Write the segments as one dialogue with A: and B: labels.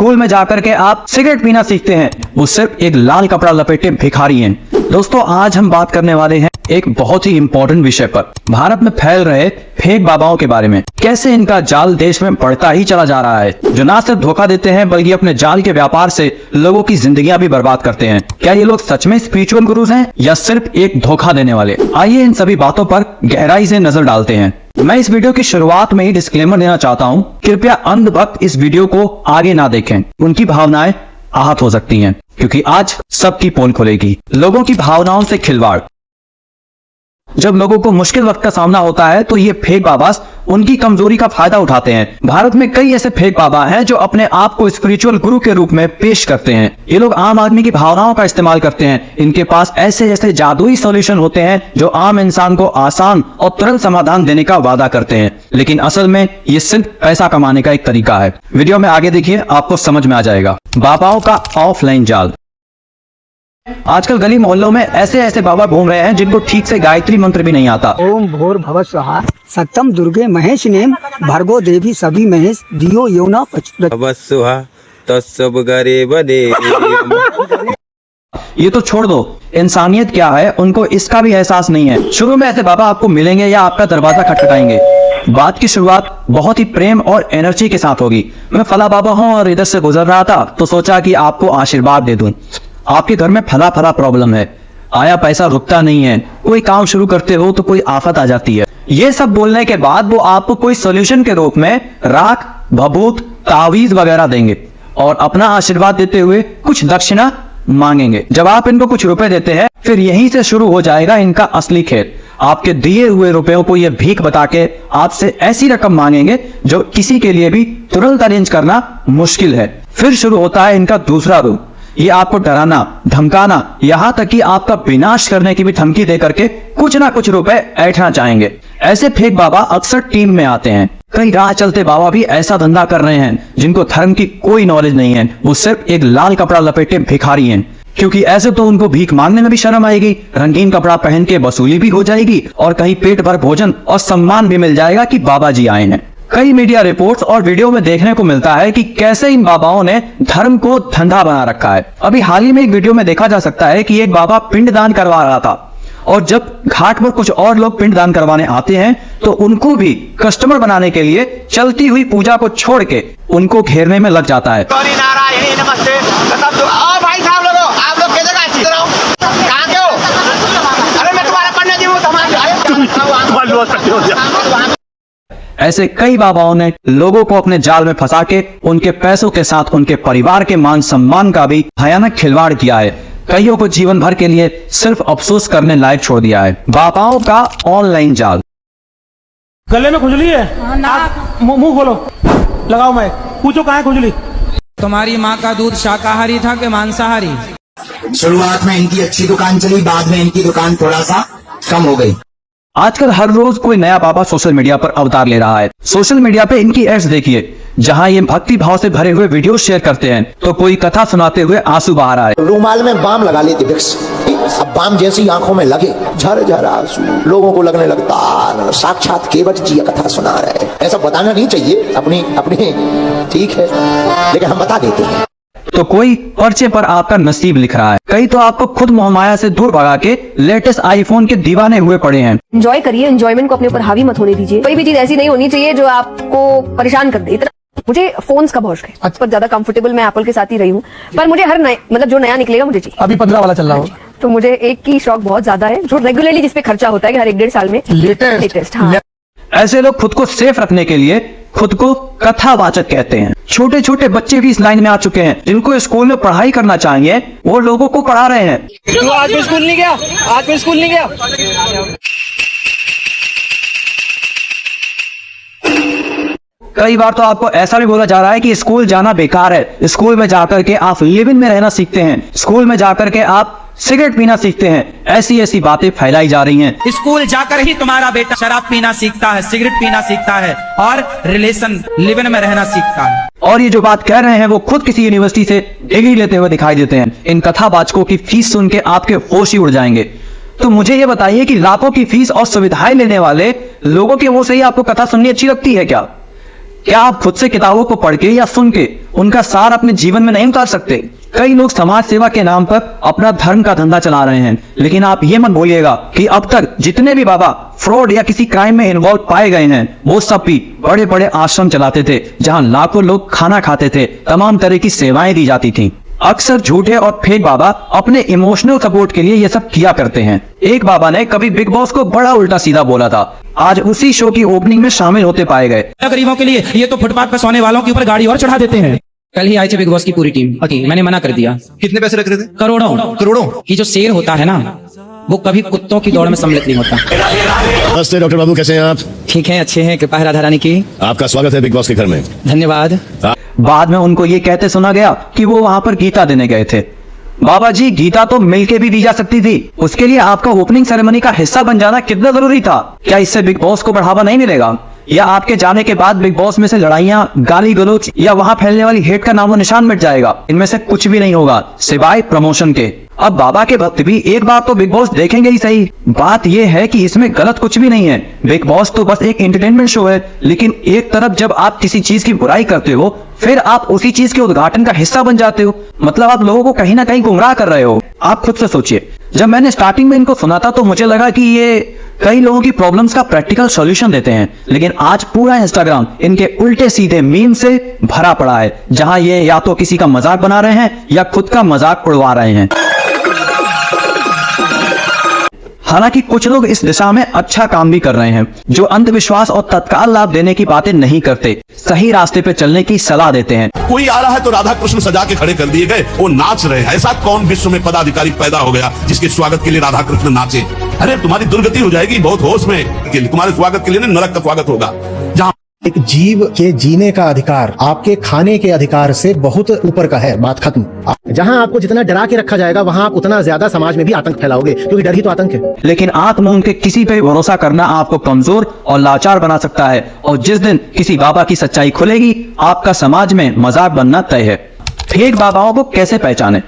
A: School में जाकर के आप सिगरेट पीना सीखते हैं, वो सिर्फ एक लाल कपड़ा लपेटे भिखारी हैं। दोस्तों, आज हम बात करने वाले हैं एक बहुत ही इंपॉर्टेंट विषय पर, भारत में फैल रहे फेक बाबाओं के बारे में। कैसे इनका जाल देश में बढ़ता ही चला जा रहा है, जो ना सिर्फ धोखा देते हैं बल्कि अपने जाल के व्यापार से लोगों की जिंदगियां भी बर्बाद करते हैं। क्या ये लोग सच में स्पिरिचुअल गुरुज हैं या सिर्फ एक धोखा देने वाले? आइए इन सभी बातों पर गहराई से नजर डालते हैं। मैं इस वीडियो की शुरुआत में ही डिस्क्लेमर देना चाहता हूं, कृपया अंधभक्त इस वीडियो को आगे ना देखें, उनकी भावनाएं आहत हो सकती हैं, क्योंकि आज सबकी पोल खुलेगी। लोगों की भावनाओं से खिलवाड़। जब लोगों को मुश्किल वक्त का सामना होता है तो ये फेक बाबा उनकी कमजोरी का फायदा उठाते हैं। भारत में कई ऐसे फेक बाबा हैं जो अपने आप को स्पिरिचुअल गुरु के रूप में पेश करते हैं। ये लोग आम आदमी की भावनाओं का इस्तेमाल करते हैं। इनके पास ऐसे जैसे जादुई सॉल्यूशन होते हैं जो आम इंसान को आसान और तुरंत समाधान देने का वादा करते हैं, लेकिन असल में ये सिर्फ पैसा कमाने का एक तरीका है। वीडियो में आगे देखिए, आपको समझ में आ जाएगा। बाबाओं का ऑफलाइन जाल। आजकल गली मोहल्लों में ऐसे ऐसे बाबा घूम रहे हैं जिनको ठीक से गायत्री मंत्र भी नहीं आता।
B: ओम भोर भव स्वाहा सत्यम दुर्गे महेश नेम भर्गो देवी सभी महेश दियो योना
C: सुहा तो सब गरे बदे।
A: ये तो छोड़ दो, इंसानियत क्या है उनको इसका भी एहसास नहीं है। शुरू में ऐसे बाबा आपको मिलेंगे या आपका दरवाजा खटखटाएंगे। बात की शुरुआत बहुत ही प्रेम और एनर्जी के साथ होगी। मैं फला बाबा हूँ और इधर से गुजर रहा था तो सोचा कि आपको आशीर्वाद दे दूं। आपके घर में फला फला प्रॉब्लम है, आया पैसा रुकता नहीं है, कोई काम शुरू करते हो तो कोई आफत आ जाती है। ये सब बोलने के बाद वो आपको कोई सॉल्यूशन के रूप में राख, भभूत, तावीज वगैरह देंगे और अपना आशीर्वाद देते हुए कुछ दक्षिणा मांगेंगे। जब आप इनको कुछ रुपए देते हैं, फिर यहीं से शुरू हो जाएगा इनका असली खेल। आपके दिए हुए रुपयों को ये भीख बता के आपसे ऐसी रकम मांगेंगे जो किसी के लिए भी तुरंत अरेंज करना मुश्किल है। फिर शुरू होता है इनका दूसरा रूप। ये आपको डराना, धमकाना, यहाँ तक कि आपका विनाश करने की भी धमकी दे करके कुछ ना कुछ रुपए ऐंठना चाहेंगे। ऐसे फेक बाबा अक्सर टीम में आते हैं। कई राह चलते बाबा भी ऐसा धंधा कर रहे हैं जिनको धर्म की कोई नॉलेज नहीं है, वो सिर्फ एक लाल कपड़ा लपेटे भिखारी हैं। क्योंकि ऐसे तो उनको भीख मांगने में भी शर्म आएगी, रंगीन कपड़ा पहन के वसूली भी हो जाएगी और कहीं पेट भर भोजन और सम्मान भी मिल जाएगा कि बाबा जी आए हैं। कई मीडिया रिपोर्ट्स और वीडियो में देखने को मिलता है कि कैसे इन बाबाओं ने धर्म को धंधा बना रखा है। अभी हाल ही में एक वीडियो में देखा जा सकता है कि एक बाबा पिंडदान करवा रहा था और जब घाट पर कुछ और लोग पिंडदान करवाने आते हैं तो उनको भी कस्टमर बनाने के लिए चलती हुई पूजा को छोड़ के उनको घेरने में लग जाता है।
D: नमस्ते भाई साहब, आप लोग किधर कहाँ के हो? अरे मैं तुम्हारा पंडित जी हूँ।
A: ऐसे कई बाबाओं ने लोगों को अपने जाल में फंसा के उनके पैसों के साथ उनके परिवार के मान सम्मान का भी भयानक खिलवाड़ किया है। कईयों को जीवन भर के लिए सिर्फ अफसोस करने लायक छोड़ दिया है। बाबाओं का ऑनलाइन जाल।
E: गले में खुजली है? मुंह खोलो, लगाओ मैं पूछो कहाँ है खुजली?
F: तुम्हारी माँ का दूध शाकाहारी था कि मांसाहारी?
G: शुरुआत में इनकी अच्छी दुकान चली, बाद में इनकी दुकान थोड़ा सा कम हो गई।
A: आजकल हर रोज कोई नया बाबा सोशल मीडिया पर अवतार ले रहा है। सोशल मीडिया पे इनकी एड्स देखिए, जहां ये भक्ति भाव से भरे हुए वीडियो शेयर करते हैं तो कोई कथा सुनाते हुए आंसू बहा रहा है।
H: रूमाल में बाम लगा लेते विक्स, अब बाम जैसी आंखों में लगे झर झर आंसू, लोगों को लगने लगता साक्षात केवट जी कथा सुना रहे। ऐसा बताना नहीं चाहिए, अपनी अपनी ठीक है, लेकिन हम बता देते हैं।
A: तो कोई पर्चे पर आपका नसीब लिख रहा है, कई तो आपको खुद मोहमाया से दूर भगा के लेटेस्ट आईफोन के दीवाने हुए पड़े हैं।
I: एंजॉय करिए, एंजॉयमेंट को अपने ऊपर हावी मत होने दीजिए। कोई भी चीज ऐसी नहीं होनी चाहिए जो आपको परेशान कर दे। मुझे फोन्स का बहुत शौक है, पर ज्यादा कंफर्टेबल मैं एप्पल के साथ ही रही हूँ, पर मुझे हर नए मतलब जो नया निकलेगा मुझे चाहिए।
E: अभी 15 वाला चल रहा हो
I: तो मुझे एक की शौक बहुत ज्यादा है जो रेगुलरली जिसपे खर्चा होता है कि हर 1-1.5 साल में लेटेस्ट। हाँ,
A: ऐसे लोग खुद को सेफ रखने के लिए खुद को कथावाचक कहते हैं। छोटे छोटे बच्चे भी इस लाइन में आ चुके हैं, जिनको स्कूल में पढ़ाई करना चाहिए वो लोगों को पढ़ा रहे हैं।
E: तू आज भी स्कूल नहीं गया? आज भी स्कूल नहीं गया?
A: कई बार तो आपको ऐसा भी बोला जा रहा है कि स्कूल जाना बेकार है, स्कूल में जाकर के आप लिविंग में रहना सीखते हैं, स्कूल में जाकर के आप सिगरेट पीना सीखते हैं। ऐसी ऐसी बातें फैलाई जा रही हैं।
F: स्कूल जाकर ही तुम्हारा बेटा शराब पीना सीखता है, सिगरेट पीना सीखता है और रिलेशन लिव इन में रहना सीखता है।
A: और ये जो बात कह रहे हैं वो खुद किसी यूनिवर्सिटी से डिग्री लेते हुए दिखाई देते हैं। इन कथावाचकों की फीस सुन के आपके होश ही उड़ जाएंगे। तो मुझे ये बताइए कि लाखों की फीस और सुविधाएं लेने वाले लोगों के मुंह से ही आपको कथा सुननी अच्छी लगती है क्या? क्या आप खुद से किताबों को पढ़ के या सुन के उनका सार अपने जीवन में नहीं उतार सकते? कई लोग समाज सेवा के नाम पर अपना धर्म का धंधा चला रहे हैं, लेकिन आप ये मत भूलिएगा कि अब तक जितने भी बाबा फ्रॉड या किसी क्राइम में इन्वॉल्व पाए गए हैं, वो सब भी बड़े बड़े आश्रम चलाते थे, जहां लाखों लोग खाना खाते थे, तमाम तरह की सेवाएं दी जाती थी। अक्सर झूठे और फेक बाबा अपने इमोशनल सपोर्ट के लिए ये सब किया करते हैं। एक बाबा ने कभी बिग बॉस को बड़ा उल्टा सीधा बोला था, आज उसी शो की ओपनिंग में शामिल होते पाए गए।
F: गरीबों के लिए ये तो फुटपाथ पर सोने वालों के ऊपर गाड़ी और चढ़ा देते हैं। कल ही आई थी बिग बॉस की पूरी टीम, मैंने मना कर दिया।
J: कितने पैसे रख रहे थे?
F: करोड़ों की जो शेर होता है ना, वो कभी कुत्तों की दौड़ में सम्मिलित नहीं होता।
J: नमस्ते डॉक्टर बाबू, कैसे हैं आप?
F: ठीक है, अच्छे हैं, कृपा है राधा रानी की।
J: आपका स्वागत है बिग बॉस के घर में।
F: धन्यवाद।
A: बाद में उनको ये कहते सुना गया कि वो वहां पर गीता देने गए थे। बाबा जी, गीता तो मिलके भी दी जा सकती थी, उसके लिए आपका ओपनिंग सेरेमनी का हिस्सा बन जाना कितना जरूरी था? क्या इससे बिग बॉस को बढ़ावा नहीं मिलेगा? या आपके जाने के बाद बिग बॉस में से लड़ाइयां, गाली गलौज या वहां फैलने वाली हेट का नामो निशान मिट जाएगा? इनमें से कुछ भी नहीं होगा सिवाय प्रमोशन के। अब बाबा के भक्त भी एक बार तो बिग बॉस देखेंगे ही सही। बात यह है कि इसमें गलत कुछ भी नहीं है, बिग बॉस तो बस एक एंटरटेनमेंट शो है। लेकिन एक तरफ जब आप किसी चीज की बुराई करते हो, फिर आप उसी चीज के उद्घाटन का हिस्सा बन जाते हो, मतलब आप लोगों को कहीं ना कहीं गुमराह कर रहे हो। आप खुद से सोचिए, जब मैंने स्टार्टिंग में इनको सुना था तो मुझे लगा कि ये कई लोगों की प्रॉब्लम्स का प्रैक्टिकल सॉल्यूशन देते हैं, लेकिन आज पूरा इंस्टाग्राम इनके उल्टे सीधे मीम से भरा पड़ा है, जहां ये या तो किसी का मजाक बना रहे हैं या खुद का मजाक उड़वा रहे हैं। हालांकि कुछ लोग इस दिशा में अच्छा काम भी कर रहे हैं, जो अंधविश्वास और तत्काल लाभ देने की बातें नहीं करते, सही रास्ते पे चलने की सलाह देते हैं।
J: कोई आ रहा है तो राधा कृष्ण सजा के खड़े कर दिए गए, वो नाच रहे हैं। ऐसा कौन विश्व में पदाधिकारी पैदा हो गया जिसके स्वागत के लिए राधा कृष्ण नाचे? अरे तुम्हारी दुर्गति हो जाएगी, बहुत होश में। तुम्हारे स्वागत के लिए नरक का स्वागत होगा। जहाँ
K: एक जीव के जीने का अधिकार आपके खाने के अधिकार से बहुत ऊपर का है, बात खत्म। जहां आपको जितना डरा के रखा जाएगा, वहां आप उतना ज्यादा समाज में भी आतंक फैलाओगे, क्योंकि डर ही तो आतंक है।
A: लेकिन आत्म उनके किसी पे भरोसा करना आपको कमजोर और लाचार बना सकता है, और जिस दिन किसी बाबा की सच्चाई खुलेगी, आपका समाज में मजाक बनना तय है। फेक बाबाओं को कैसे पहचाने?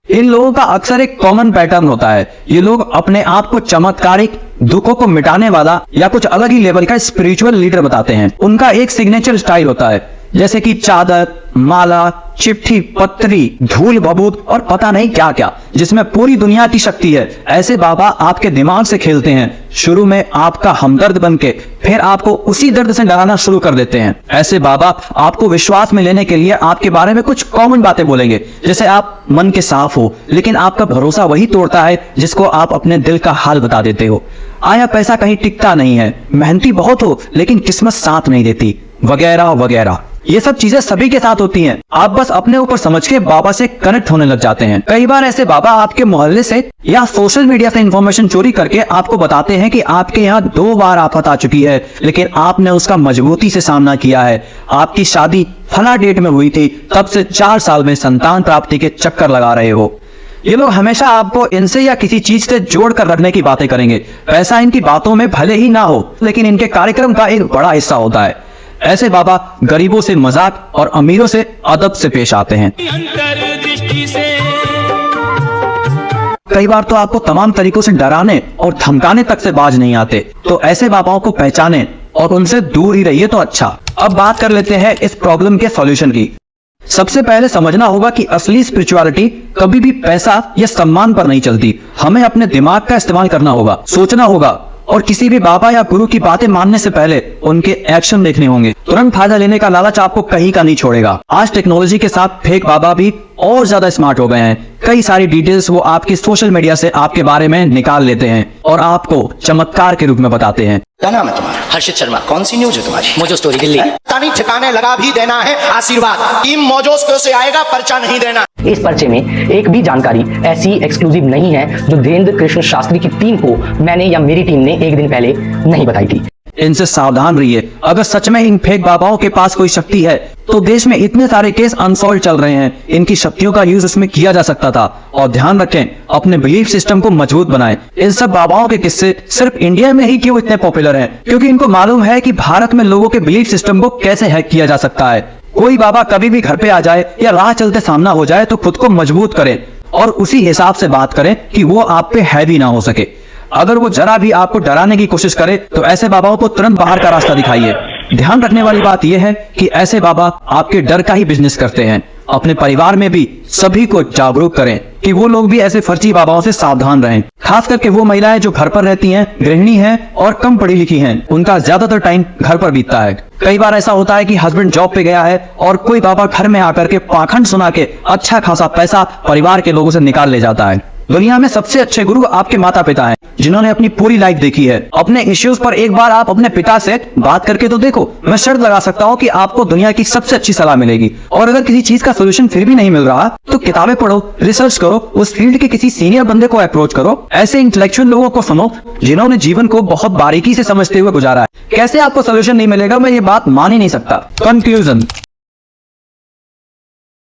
A: इन लोगों का अक्सर एक कॉमन पैटर्न होता है, ये लोग अपने आप को चमत्कारिक, दुखों को मिटाने वाला या कुछ अलग ही लेवल का स्पिरिचुअल लीडर बताते हैं। उनका एक सिग्नेचर स्टाइल होता है, जैसे कि चादर, माला, चिट्ठी, पत्री, धूल बबूत और पता नहीं क्या क्या, जिसमें पूरी दुनिया की शक्ति है। ऐसे बाबा आपके दिमाग से खेलते हैं, शुरू में आपका हमदर्द बनके, फिर आपको उसी दर्द से डराना शुरू कर देते हैं। ऐसे बाबा आपको विश्वास में लेने के लिए आपके बारे में कुछ कॉमन बातें बोलेंगे, जैसे आप मन के साफ हो, लेकिन आपका भरोसा वही तोड़ता है जिसको आप अपने दिल का हाल बता देते हो। आया पैसा कहीं टिकता नहीं है, मेहनती बहुत हो लेकिन किस्मत साथ नहीं देती, वगैरह वगैरह। ये सब चीजें सभी के साथ होती हैं। आप बस अपने ऊपर समझ के बाबा से कनेक्ट होने लग जाते हैं। कई बार ऐसे बाबा आपके मोहल्ले से या सोशल मीडिया से इंफॉर्मेशन चोरी करके आपको बताते हैं कि आपके यहाँ 2 बार आफत आ चुकी है, लेकिन आपने उसका मजबूती से सामना किया है। आपकी शादी फला डेट में हुई थी, तब से 4 साल में संतान प्राप्ति के चक्कर लगा रहे हो। ये लोग हमेशा आपको इनसे या किसी चीज से जोड़ कर रखने की बातें करेंगे। पैसा इनकी बातों में भले ही ना हो, लेकिन इनके कार्यक्रम का एक बड़ा हिस्सा होता है। ऐसे बाबा गरीबों से मजाक और अमीरों से अदब से पेश आते हैं। कई बार तो आपको तमाम तरीकों से डराने और धमकाने तक से बाज नहीं आते, तो ऐसे बाबाओं को पहचाने और उनसे दूर ही रहिए तो अच्छा। अब बात कर लेते हैं इस प्रॉब्लम के सॉल्यूशन की। सबसे पहले समझना होगा कि असली स्पिरिचुअलिटी कभी भी पैसा या सम्मान पर नहीं चलती। हमें अपने दिमाग का इस्तेमाल करना होगा, सोचना होगा, और किसी भी बाबा या गुरु की बातें मानने से पहले उनके एक्शन देखने होंगे। तुरंत फायदा लेने का लालच आपको कहीं का नहीं छोड़ेगा। आज टेक्नोलॉजी के साथ फेक बाबा भी और ज्यादा स्मार्ट हो गए हैं। कई सारी डिटेल्स वो आपकी सोशल मीडिया से आपके बारे में निकाल लेते हैं और आपको चमत्कार के रूप में बताते हैं।
G: क्या नाम है तुम्हारा?
L: हर्षित शर्मा।
G: कौन सी न्यूज है तुम्हारी?
L: Mojo story Delhi.
G: तानी ठिकाने लगा भी देना है आशीर्वाद। टीम मोजो से आएगा, पर्चा नहीं देना।
L: इस पर्चे में एक भी जानकारी ऐसी एक्सक्लूसिव नहीं है जो धीरेन्द्र कृष्ण शास्त्री की टीम को मैंने या मेरी टीम ने एक दिन पहले नहीं बताई थी।
A: इनसे सावधान रहिए। अगर सच में इन फेक बाबाओं के पास कोई शक्ति है, तो देश में इतने सारे केस अनसॉल्व चल रहे हैं, इनकी शक्तियों का यूज इसमें किया जा सकता था। और ध्यान रखें, अपने बिलीफ सिस्टम को मजबूत बनाएं। इन सब बाबाओं के किस्से सिर्फ इंडिया में ही क्यों इतने पॉपुलर हैं? क्योंकि इनको मालूम है कि भारत में लोगों के बिलीफ सिस्टम को कैसे हैक किया जा सकता है। कोई बाबा कभी भी घर पे आ जाए या राह चलते सामना हो जाए तो खुद को मजबूत करें और उसी हिसाब से बात करें कि वो आप पे हैवी ना हो सके। अगर वो जरा भी आपको डराने की कोशिश करे तो ऐसे बाबाओं को तुरंत बाहर का रास्ता दिखाइए। ध्यान रखने वाली बात यह है कि ऐसे बाबा आपके डर का ही बिजनेस करते हैं। अपने परिवार में भी सभी को जागरूक करें कि वो लोग भी ऐसे फर्जी बाबाओं से सावधान रहें। खास करके वो महिलाएं जो घर पर रहती हैं, गृहिणी हैं और कम पढ़ी लिखी हैं, उनका ज्यादातर टाइम घर पर बीतता है। कई बार ऐसा होता है कि हस्बैंड जॉब पे गया है और कोई बाबा घर में आकर के पाखंड सुना के अच्छा खासा पैसा परिवार के लोगों से निकाल ले जाता है। दुनिया में सबसे अच्छे गुरु आपके माता पिता हैं, जिन्होंने अपनी पूरी लाइफ देखी है। अपने इश्यूज पर एक बार आप अपने पिता से बात करके तो देखो। मैं शर्त लगा सकता हूँ कि आपको दुनिया की सबसे अच्छी सलाह मिलेगी। और अगर किसी चीज का सोल्यूशन फिर भी नहीं मिल रहा तो किताबें पढ़ो, रिसर्च करो, उस फील्ड के किसी सीनियर बंदे को अप्रोच करो। ऐसे इंटेलेक्चुअल लोगों को सुनो जिन्होंने जीवन को बहुत बारीकी से समझते हुए गुजारा है। कैसे आपको सोल्यूशन नहीं मिलेगा, मैं ये बात मान ही नहीं सकता। कंक्लूजन।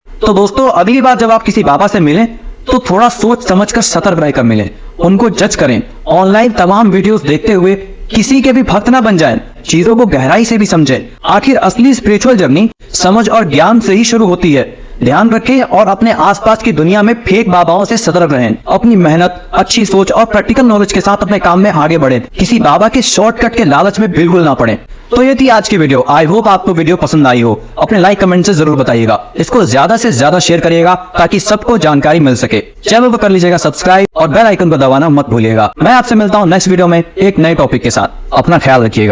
A: तो दोस्तों, अगली बार जब आप किसी बाबा से मिलें तो थोड़ा सोच समझकर सतर्क रहकर मिलें। उनको जज करें। ऑनलाइन तमाम वीडियोस देखते हुए किसी के भी भक्त ना बन जाएं। चीजों को गहराई से भी समझें। आखिर असली स्पिरिचुअल जर्नी समझ और ज्ञान से ही शुरू होती है। ध्यान रखें और अपने आसपास की दुनिया में फेक बाबाओं से सतर्क रहें। अपनी मेहनत, अच्छी सोच और प्रैक्टिकल नॉलेज के साथ अपने काम में आगे बढ़ें। किसी बाबा के शॉर्टकट के लालच में बिल्कुल ना पड़े। तो ये थी आज की वीडियो। आई होप आपको वीडियो पसंद आई हो। अपने लाइक कमेंट से जरूर बताइएगा। इसको ज्यादा से ज्यादा शेयर करिएगा ताकि सबको जानकारी मिल सके। चैनल को कर लीजिएगा सब्सक्राइब और बेल आइकन को दबाना मत भूलिएगा। मैं आपसे मिलता हूँ नेक्स्ट वीडियो में एक नए टॉपिक के साथ। अपना ख्याल रखिएगा।